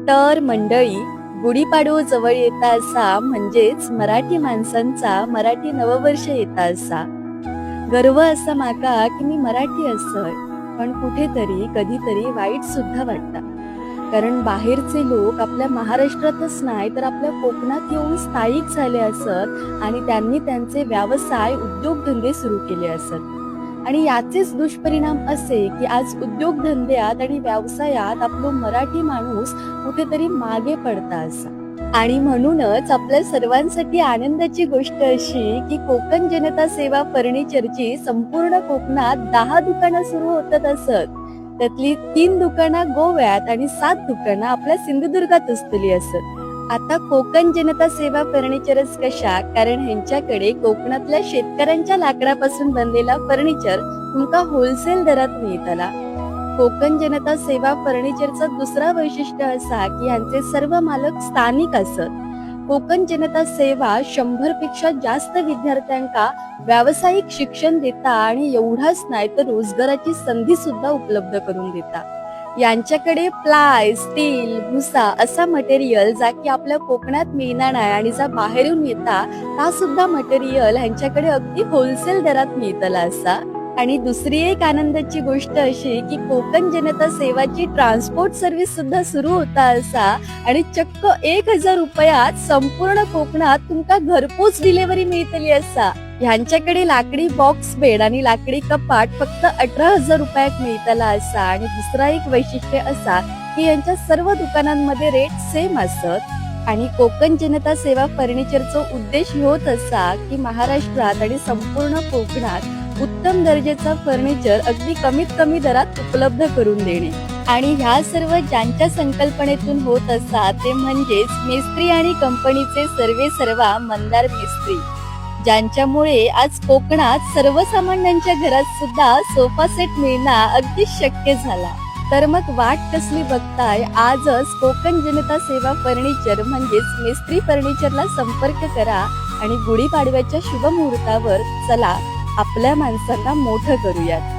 तर मंडळी, गुढीपाडवा जवळ येता असा म्हणजेच मराठी माणसांचा मराठी नववर्ष येता असा. गर्व असा माका की मी मराठी असय, पण कुठेतरी कधीतरी वाईट सुद्धा वाटतं. कारण बाहेरचे लोक आपल्या महाराष्ट्रातच नाही तर आपल्या कोकणात येऊन स्थायिक झाले असत आणि त्यांनी त्यांचे व्यवसाय उद्योगधंदे सुरू केले असत. आणि याचेच दुष्परिणाम असे की आज उद्योगधंद्यात आणि व्यवसायात आपलो मराठी माणूस कुठेतरी मागे पडता असा. आणि म्हणूनच आपल्या सर्वांसाठी आनंदाची गोष्ट अशी की कोकण जनता सेवा फर्निचरची संपूर्ण कोकणात 10 दुकानं सुरू होतात असत. त्यातली 3 दुकानं गोव्यात आणि 7 दुकानं आपल्या सिंधुदुर्गात असतली असत. आता कोकण जनता सेवा फर्निचरच कशा, कारण ह्यांच्याकडे कोकणातल्या शेतकऱ्यांच्या लाकडापासून बनलेला फर्निचर तुमका होलसेल दरात मिळतला. कोकण जनता सेवा फर्निचरचं दुसरा वैशिष्ट्य असा की यांचे सर्व मालक स्थानिक असत. कोकण जनता सेवा 100 पेक्षा जास्त विद्यार्थ्यांका व्यावसायिक शिक्षण देता आणि एवढाच नाही तर रोजगाराची संधी सुद्धा उपलब्ध करून देता. यांच्याकडे प्लाय, स्टील, भुसा असा मटेरियल जा की आपल्या कोकणात मिळणार नाही आणि जा बाहेरून येता ता सुद्धा मटेरियल ह्यांच्याकडे अगदी होलसेल दरात मिळतला असा. आणि दुसरी एक आनंदाची गोष्ट अशी की कोकण जनता सेवाची ट्रान्सपोर्ट सर्व्हिस सुद्धा सुरू होता असा आणि चक्क 1000 रुपयात संपूर्ण कोकणात तुमका घरपोच डिलिव्हरी मिळतली असा. ह्यांच्याकडे लाकडी बॉक्स बेड आणि लाकडी कपाट फक्त 18,000 रुपयात मिळतला असा. आणि दुसरा एक वैशिष्ट्य असा की यांच्या सर्व दुकानांमध्ये रेट सेम असत. आणि कोकण जनता सेवा फर्निचरचा उद्देश होत असा की महाराष्ट्रात आणि संपूर्ण कोकणात उत्तम दर्जाचा फर्निचर अगदी कमीत कमी दरात उपलब्ध करून देणे. आणि ह्या सर्व ज्यांच्या संकल्पनेतून होत असा ते म्हणजेच मेस्त्री आणि कंपनीचे सर्वे सर्वा मंदार मेस्त्री, ज्यांच्यामुळे आज कोकणात सर्वसामान्यांच्या घरात सुद्धा सोफा सेट मिळणं अगदी शक्य झाला. तर मग वाट कसली बघताय, आजच कोकण जनता सेवा फर्निचर म्हणजेच मेस्त्री फर्निचरला संपर्क करा आणि गुढीपाडव्याच्या शुभ मुहूर्तावर चला आपल्या माणसांना मोठं करूयात.